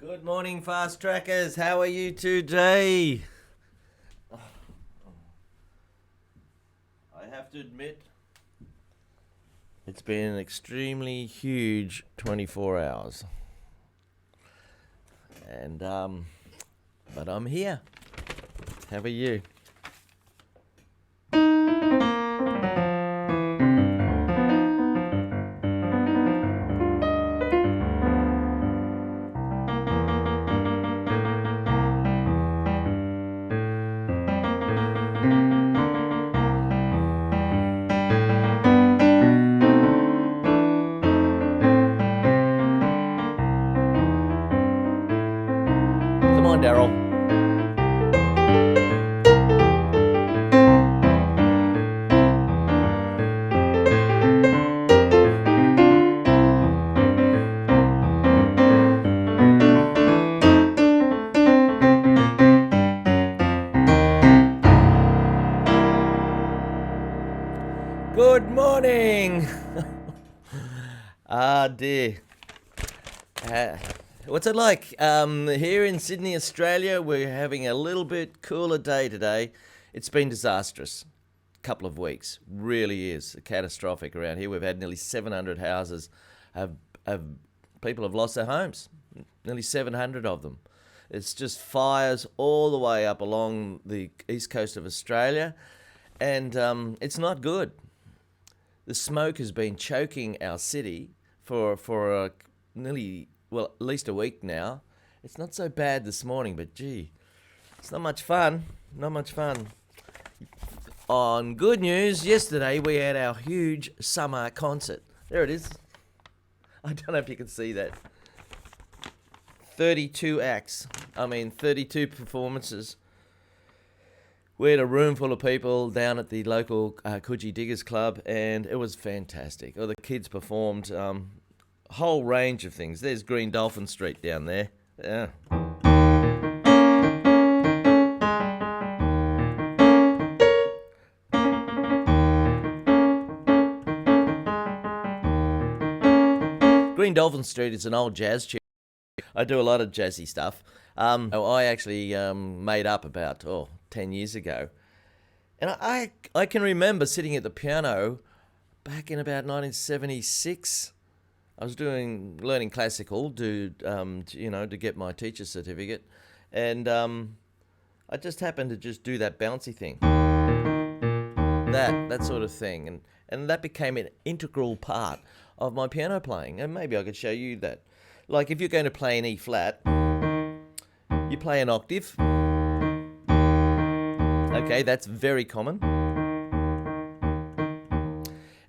Good morning, fast trackers. How are you today? I have to admit, it's been an extremely huge 24 hours. But I'm here. How are you? Come on, Daryl. Good morning. Dear. What's it like? Here in Sydney, Australia, we're having a little bit cooler day today. It's been disastrous. Couple of weeks. Really is catastrophic around here. We've had nearly 700 houses. People have lost their homes. Nearly 700 of them. It's just fires all the way up along the east coast of Australia. And it's not good. The smoke has been choking our city for at least a week now. It's not so bad this morning, but gee, it's not much fun. Not much fun. On good news, yesterday we had our huge summer concert. There it is. I don't know if you can see that. 32 acts. 32 performances. We had a room full of people down at the local Coogee Diggers Club, and it was fantastic. The kids performed a whole range of things. There's Green Dolphin Street down there. Yeah. Green Dolphin Street is an old jazz tune. I do a lot of jazzy stuff. I actually made up about 10 years ago. And I can remember sitting at the piano back in about 1976. I was learning classical to get my teacher's certificate. And I just happened to just do that bouncy thing. That sort of thing. And that became an integral part of my piano playing. And maybe I could show you that. Like if you're going to play an E flat, you play an octave. Okay, that's very common.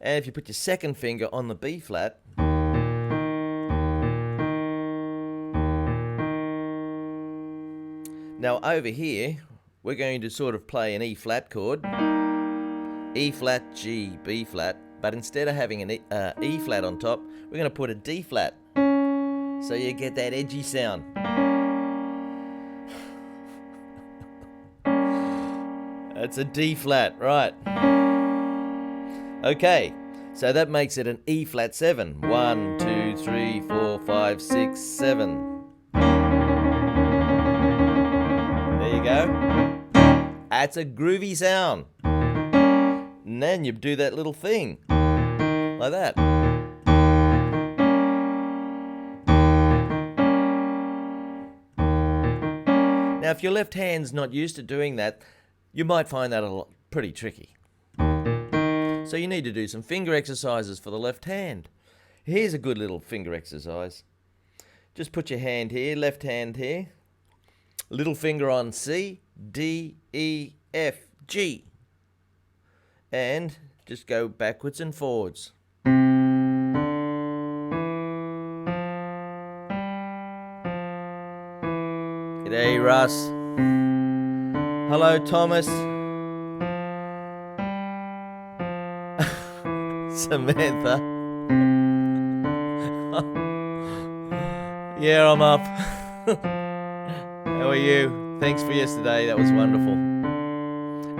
And if you put your second finger on the B flat, now over here, we're going to sort of play an E flat chord. E flat, G, B flat. But instead of having an E flat on top, we're going to put a D flat. So you get that edgy sound. It's a D flat, right. Okay, so that makes it an E flat 7. 1, 2, 3, 4, 5, 6, 7. There you go. That's a groovy sound. And then you do that little thing, like that. Now, if your left hand's not used to doing that, you might find that pretty tricky. So you need to do some finger exercises for the left hand. Here's a good little finger exercise. Just put your hand here, left hand here. Little finger on C, D, E, F, G. And just go backwards and forwards. G'day, Russ. Hello, Thomas. Samantha. Yeah, I'm up. How are you? Thanks for yesterday. That was wonderful.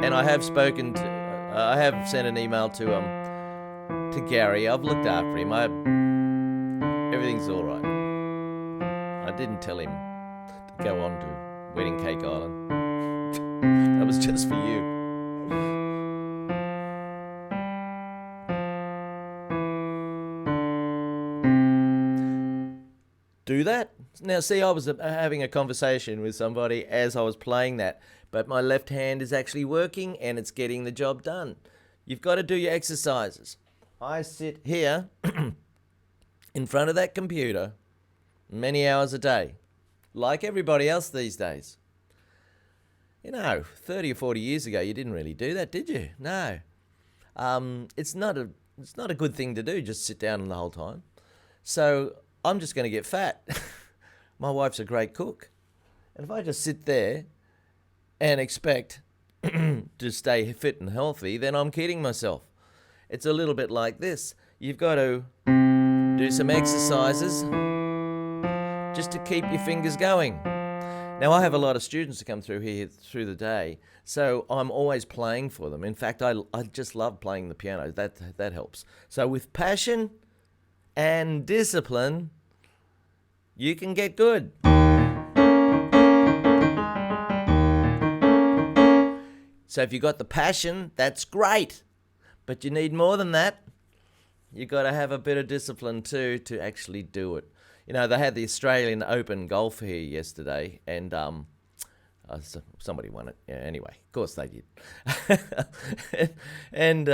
And I have I have sent an email to Gary. I've looked after him. Everything's all right. I I didn't tell him to go on to Wedding Cake Island. That was just for you. Do that. Now, see, I was having a conversation with somebody as I was playing that, but my left hand is actually working and it's getting the job done. You've got to do your exercises. I sit here in front of that computer many hours a day, like everybody else these days. 30 or 40 years ago, you didn't really do that, did you? No. It's not a good thing to do, just sit down the whole time. So I'm just going to get fat. My wife's a great cook. And if I just sit there and expect to stay fit and healthy, then I'm kidding myself. It's a little bit like this. You've got to do some exercises just to keep your fingers going. Now, I have a lot of students that come through here through the day, so I'm always playing for them. In fact, I just love playing the piano. That helps. So with passion and discipline, you can get good. So if you've got the passion, that's great. But you need more than that. You've got to have a bit of discipline too to actually do it. They had the Australian Open golf here yesterday, and somebody won it. Yeah, anyway, of course they did. And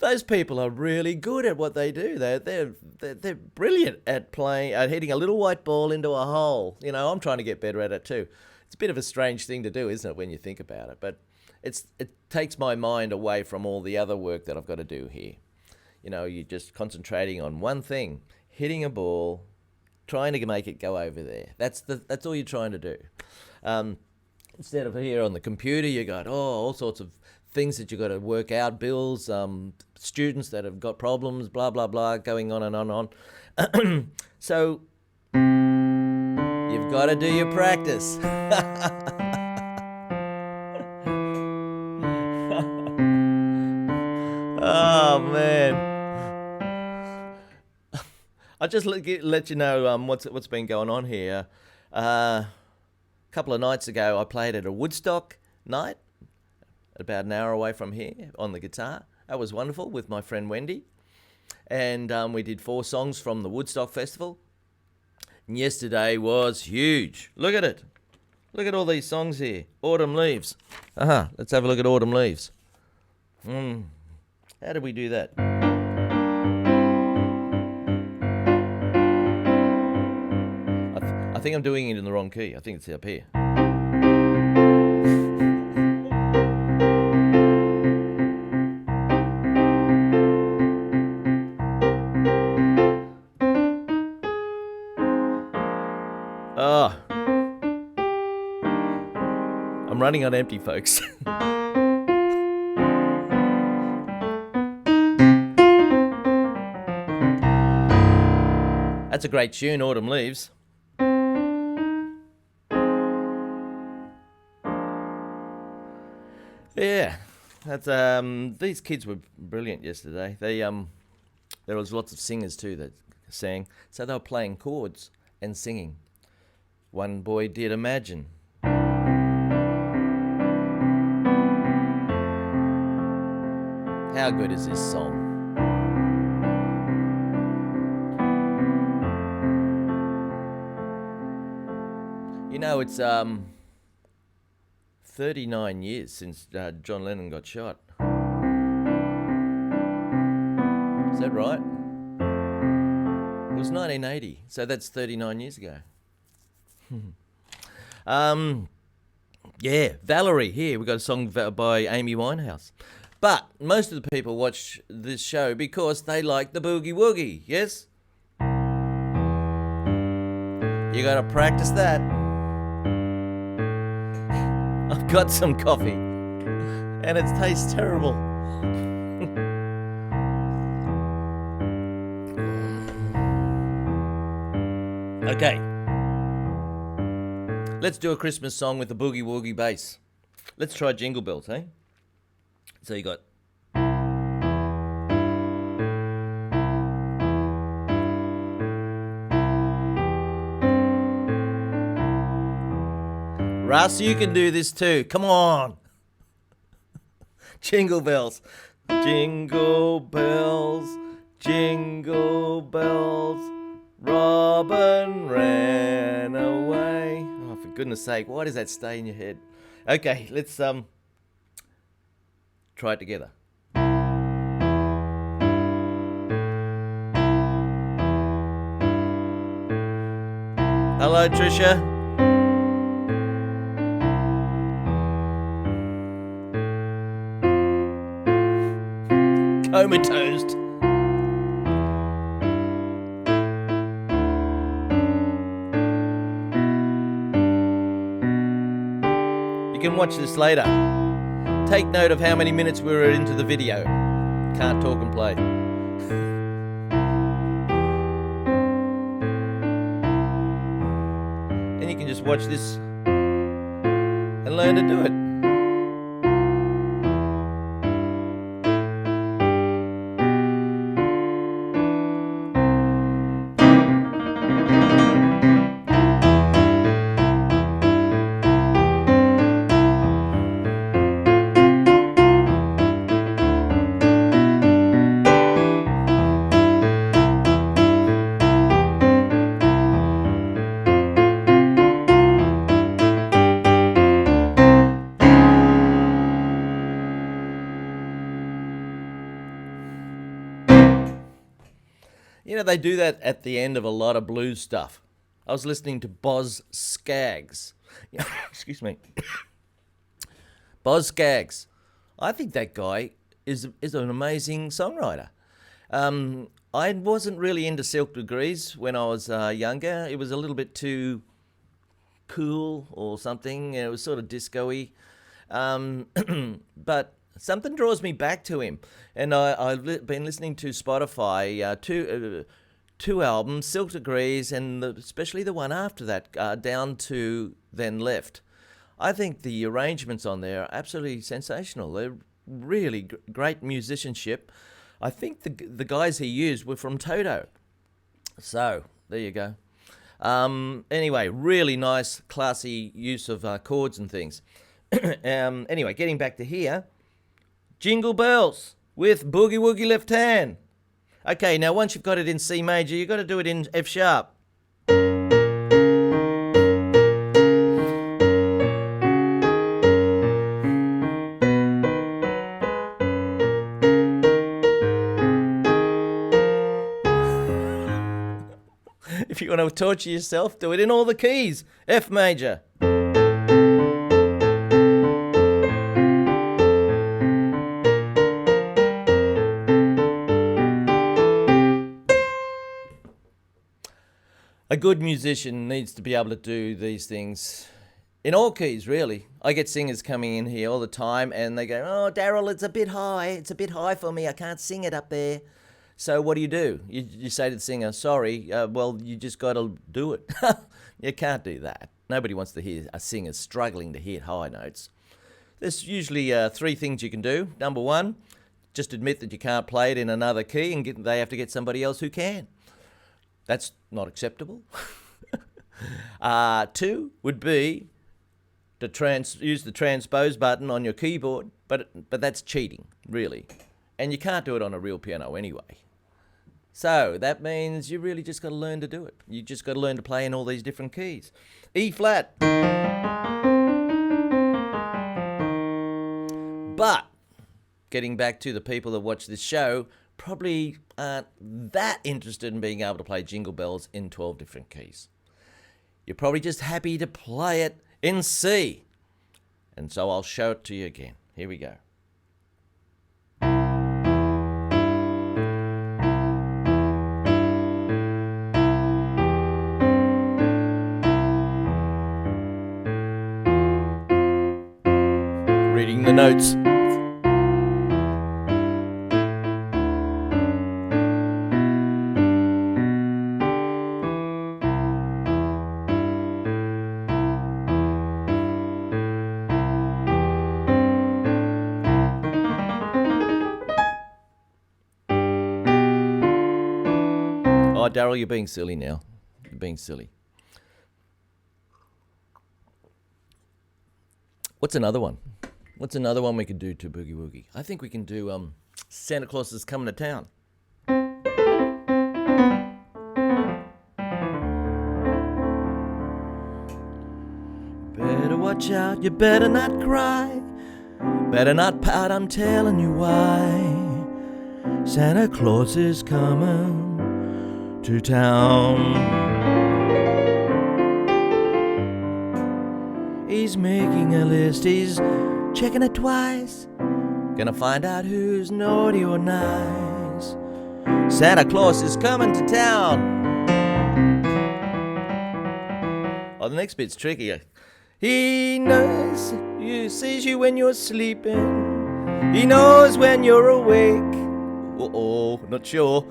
those people are really good at what they do. They're brilliant at hitting a little white ball into a hole. I'm trying to get better at it too. It's a bit of a strange thing to do, isn't it, when you think about it? But it takes my mind away from all the other work that I've got to do here. You're just concentrating on one thing, hitting a ball, trying to make it go over there. That's all you're trying to do. Instead of here on the computer, you got all sorts of things that you've got to work out, bills, students that have got problems, blah, blah, blah, going on and on and on. So you've got to do your practice. Oh, man. I'll just let you know what's been going on here. A couple of nights ago, I played at a Woodstock night, about an hour away from here, on the guitar. That was wonderful with my friend Wendy. And we did 4 songs from the Woodstock Festival. And yesterday was huge. Look at it. Look at all these songs here. Autumn Leaves. Let's have a look at Autumn Leaves. How did we do that? I think I'm doing it in the wrong key. I think it's up here. Oh. I'm running on empty, folks. That's a great tune, Autumn Leaves. Yeah, that's these kids were brilliant yesterday. There was lots of singers too that sang, so they were playing chords and singing. One boy did Imagine. How good is this song? It's 39 years since John Lennon got shot. Is that right? It was 1980, so that's 39 years ago. Yeah, Valerie, here, we've got a song by Amy Winehouse. But most of the people watch this show because they like the boogie-woogie, yes? You got to practice that. I've got some coffee, and it tastes terrible. Okay. Let's do a Christmas song with the boogie-woogie bass. Let's try Jingle Bells, eh? So you got... Russ, you can do this too. Come on. Jingle bells. Jingle bells, jingle bells, Robin ran away. Oh, for goodness sake, why does that stay in your head? Okay, let's try it together. Hello, Tricia. Comatose. You can watch this later. Take note of how many minutes we were into the video. Can't talk and play. And you can just watch this and learn to do it. You know, they do that at the end of a lot of blues stuff. I was listening to Boz Scaggs. Excuse me. Boz Scaggs. I think that guy is an amazing songwriter. I wasn't really into Silk Degrees when I was younger. It was a little bit too cool or something. It was sort of disco-y. But something draws me back to him. And I've been listening to Spotify, two albums, Silk Degrees, and especially the one after that, Down to Then Left. I think the arrangements on there are absolutely sensational. They're really great musicianship. I think the guys he used were from Toto. So, there you go. Anyway, really nice, classy use of chords and things. Anyway, getting back to here. Jingle Bells with Boogie-woogie Left Hand. Okay, now once you've got it in C major, you've got to do it in F sharp. If you want to torture yourself, do it in all the keys. F major. A good musician needs to be able to do these things in all keys, really. I get singers coming in here all the time and they go, "Oh, Daryl, it's a bit high. It's a bit high for me. I can't sing it up there." So what do? You say to the singer, "Sorry, well, you just got to do it." You can't do that. Nobody wants to hear a singer struggling to hit high notes. There's usually three things you can do. Number one, just admit that you can't play it in another key and they have to get somebody else who can. That's not acceptable. Two would be to use the transpose button on your keyboard, but that's cheating, really. And you can't do it on a real piano anyway. So that means you really just got to learn to do it. You just got to learn to play in all these different keys. E flat. But getting back to the people that watch this show, probably aren't that interested in being able to play Jingle Bells in 12 different keys. You're probably just happy to play it in C. And so I'll show it to you again. Here we go. Reading the notes. Oh, Daryl, you're being silly now. You're being silly. What's another one? What's another one we could do to Boogie Woogie? I think we can do Santa Claus is Coming to Town. Better watch out, you better not cry. Better not pout, I'm telling you why. Santa Claus is coming to town. He's making a list, he's checking it twice. Gonna find out who's naughty or nice. Santa Claus is coming to town. Oh, the next bit's trickier. He knows you, sees you when you're sleeping. He knows when you're awake. Uh-oh, not sure.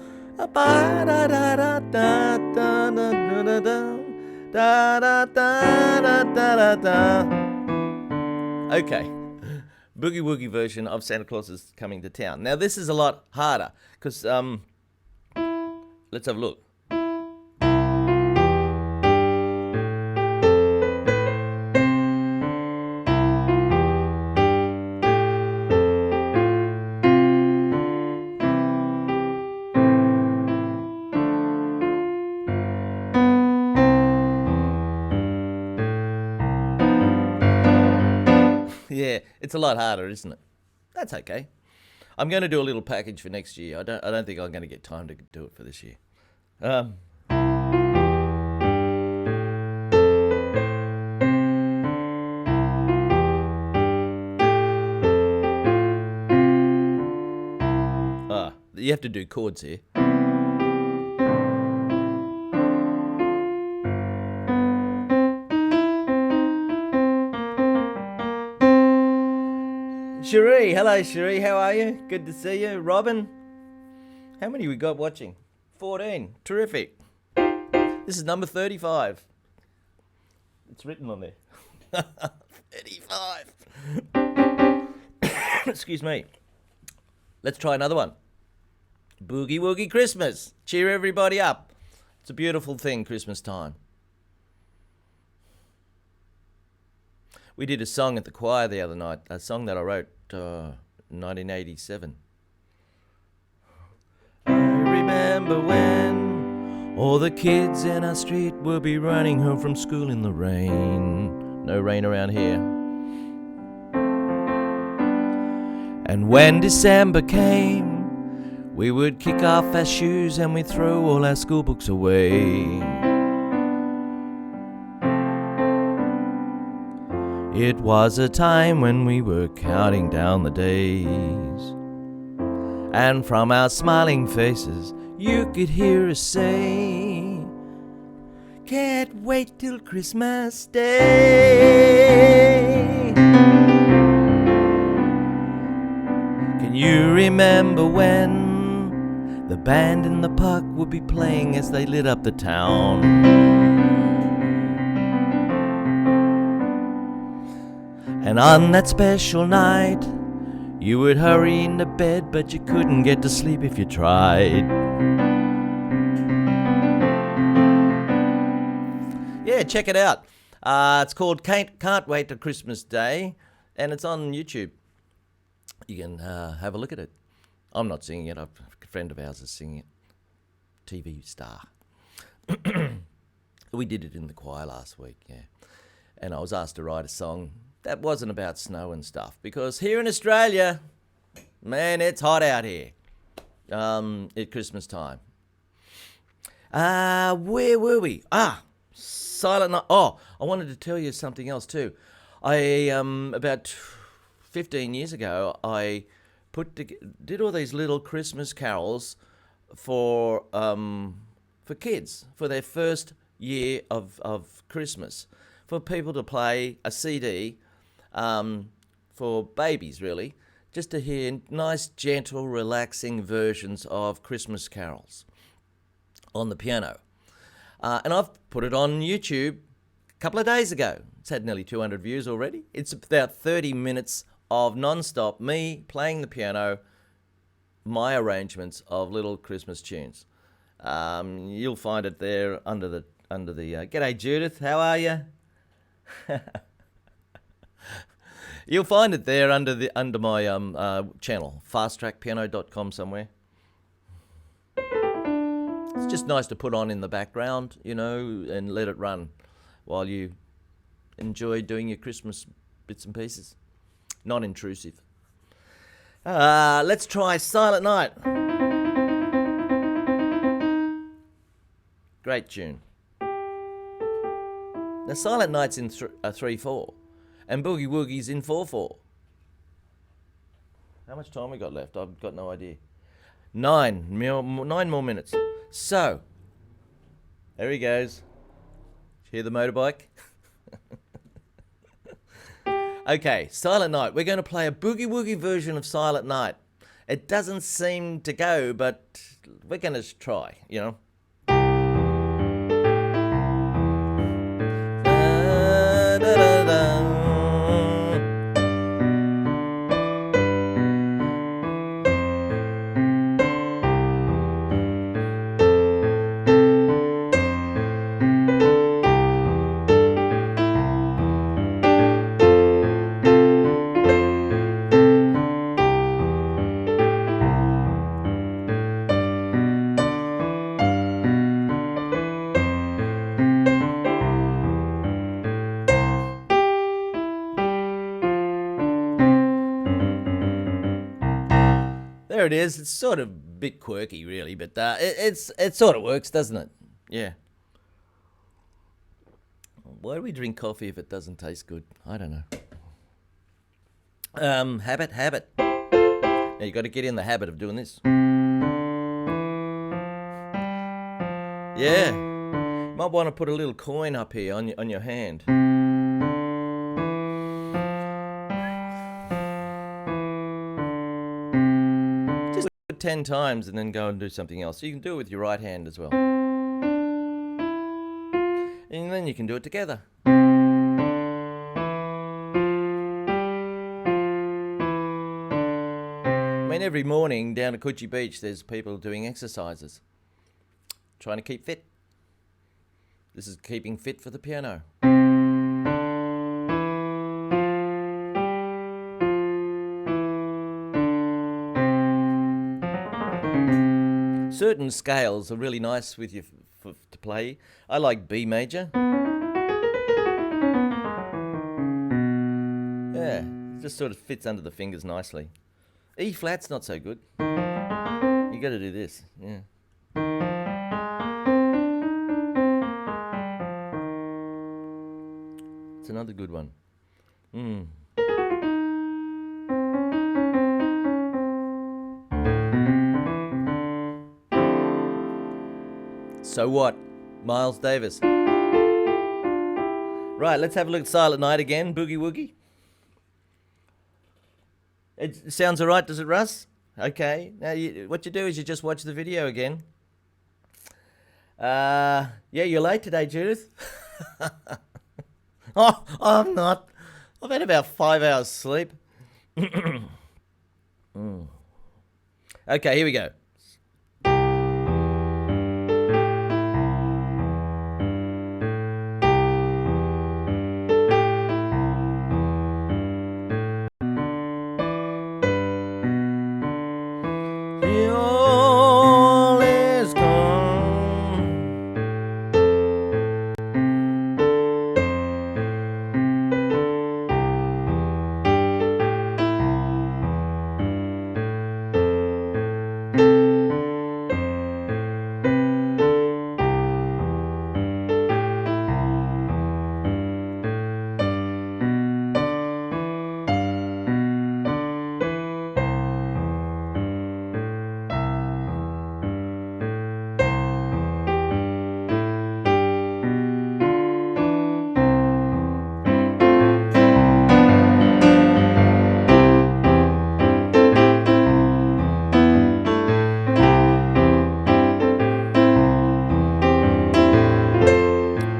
Okay, Boogie Woogie version of Santa Claus is Coming to Town. Now this is a lot harder because let's have a look. Yeah, it's a lot harder, isn't it? That's okay. I'm going to do a little package for next year. I don't think I'm going to get time to do it for this year. You have to do chords here. Cherie, hello Cherie, how are you? Good to see you. Robin, how many we got watching? 14, terrific. This is number 35. It's written on there. 35. Excuse me. Let's try another one. Boogie-woogie Christmas. Cheer everybody up. It's a beautiful thing, Christmas time. We did a song at the choir the other night, a song that I wrote 1987. I remember when all the kids in our street will be running home from school in the rain. No rain around here. And when December came, we would kick off our shoes and we'd throw all our school books away. It was a time when we were counting down the days, and from our smiling faces you could hear us say, can't wait till Christmas Day. Can you remember when the band in the park would be playing as they lit up the town? And on that special night, you would hurry into bed, but you couldn't get to sleep if you tried. Yeah, check it out. It's called Can't Wait Till Christmas Day, and it's on YouTube. You can have a look at it. I'm not singing it. A friend of ours is singing it. TV star. We did it in the choir last week, yeah. And I was asked to write a song that wasn't about snow and stuff, because here in Australia, man, it's hot out here at Christmas time. Where were we? Silent Night. Oh, I wanted to tell you something else too. About 15 years ago, I did all these little Christmas carols for kids for their first year of Christmas, for people to play a CD. For babies, really, just to hear nice, gentle, relaxing versions of Christmas carols on the piano. And I've put it on YouTube a couple of days ago. It's had nearly 200 views already. It's about 30 minutes of non-stop me playing the piano, my arrangements of little Christmas tunes. You'll find it there under the G'day Judith, how are you? You'll find it there under my channel, fasttrackpiano.com somewhere. It's just nice to put on in the background, and let it run while you enjoy doing your Christmas bits and pieces. Not intrusive. Let's try Silent Night. Great tune. Now, Silent Night's in 3/4, and Boogie-woogie's in 4/4. How much time we got left? I've got no idea. 9 more minutes. So, there he goes. Hear the motorbike? Okay, Silent Night. We're going to play a boogie-woogie version of Silent Night. It doesn't seem to go, but we're going to try, There it is. It's sort of a bit quirky, really, but it sort of works, doesn't it? Yeah. Why do we drink coffee if it doesn't taste good? I don't know. Habit. Now you got to get in the habit of doing this. Yeah. You might want to put a little coin up here on your hand. Just do it 10 times and then go and do something else. You can do it with your right hand as well. And then you can do it together. I mean, every morning down at Coogee Beach, there's people doing exercises, trying to keep fit. This is keeping fit for the piano. Certain scales are really nice with you to play. I like B major. Yeah, it just sort of fits under the fingers nicely. E flat's not so good. You got to do this. Yeah. It's another good one. So what? Miles Davis. Right, let's have a look at Silent Night again. Boogie-woogie. It sounds all right, does it, Russ? Okay. Now, what you do is you just watch the video again. Yeah, you're late today, Judith. Oh, I'm not. I've had about 5 hours sleep. Okay, here we go.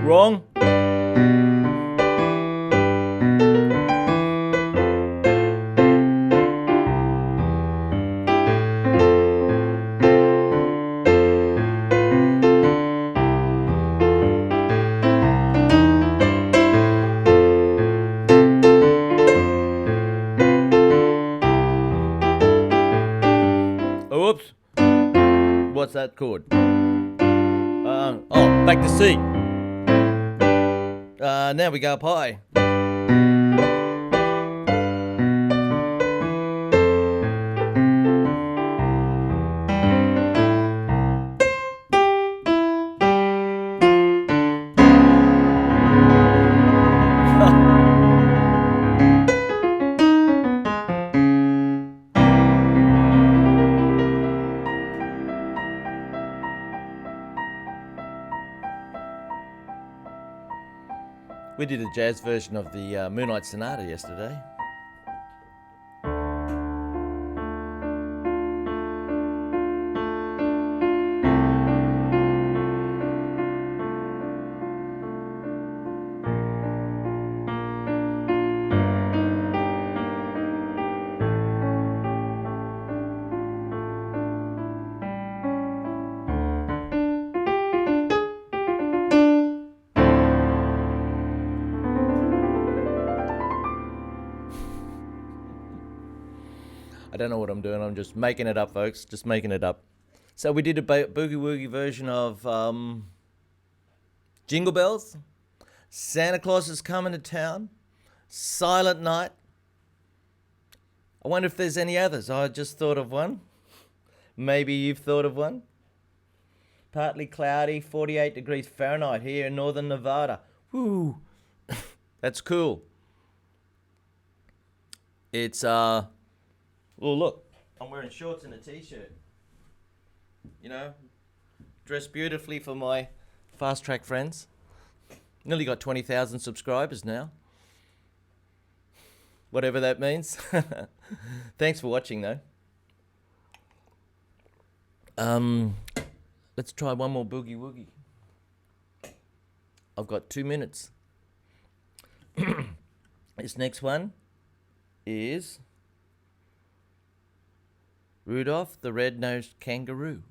Wrong. what's that chord? Back to C. Now we go up high. We did a jazz version of the Moonlight Sonata yesterday. I don't know what I'm doing. I'm just making it up, folks. Just making it up. So we did a boogie-woogie version of Jingle Bells, Santa Claus is Coming to Town, Silent Night. I wonder if there's any others. I just thought of one. Maybe you've thought of one. Partly cloudy, 48 degrees Fahrenheit here in northern Nevada. Woo! That's cool. It's, well, look, I'm wearing shorts and a t-shirt. You know, dressed beautifully for my fast track friends. Nearly got 20,000 subscribers now. Whatever that means. Thanks for watching, though. Let's try one more boogie-woogie. I've got 2 minutes. This next one is Rudolph the Red-Nosed Kangaroo.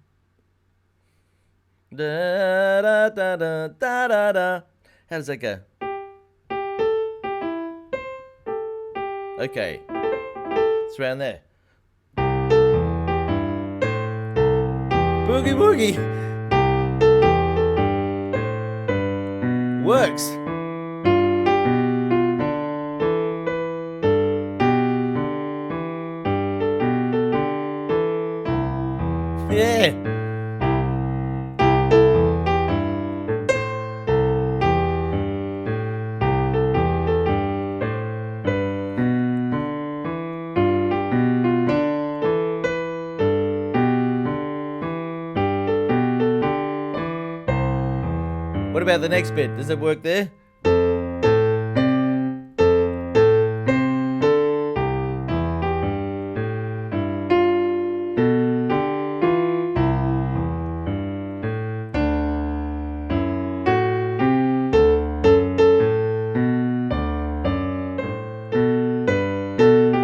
Da da da da da da da. How does that go? Okay, it's around there. Boogie woogie works. Yeah. What about the next bit? Does it work there?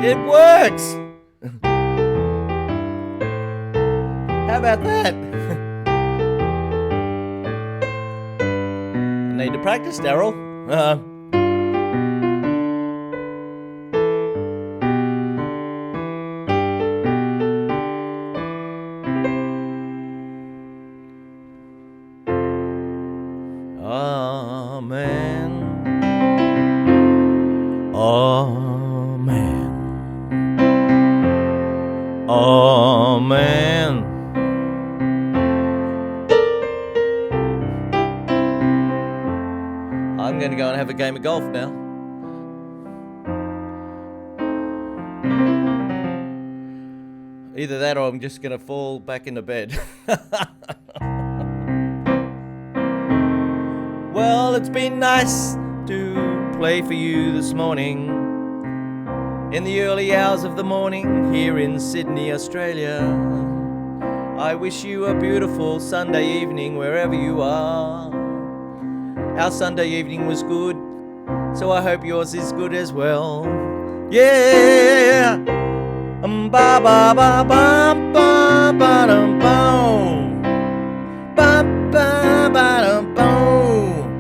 It works! How about that? Need to practice, Daryl. Amen. Amen. Amen. I'm going to go and have a game of golf now. Either that or I'm just going to fall back into bed. Well, it's been nice to play for you this morning. In the early hours of the morning here in Sydney, Australia. I wish you a beautiful Sunday evening wherever you are. Our Sunday evening was good, so I hope yours is good as well. Yeah! Ba ba ba ba ba ba dum boom. Ba ba ba dum boom.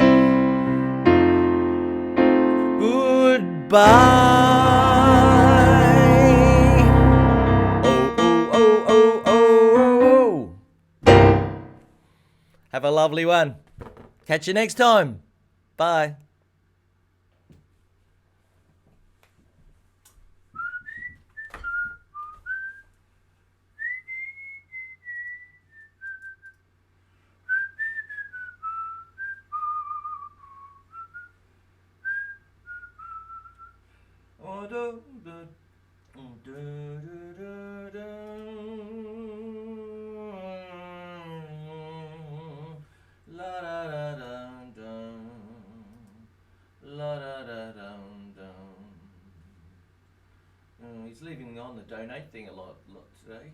Goodbye. Oh oh oh oh oh oh oh. lovely one. Catch you next time. Bye. He's leaving on the donate thing a lot today.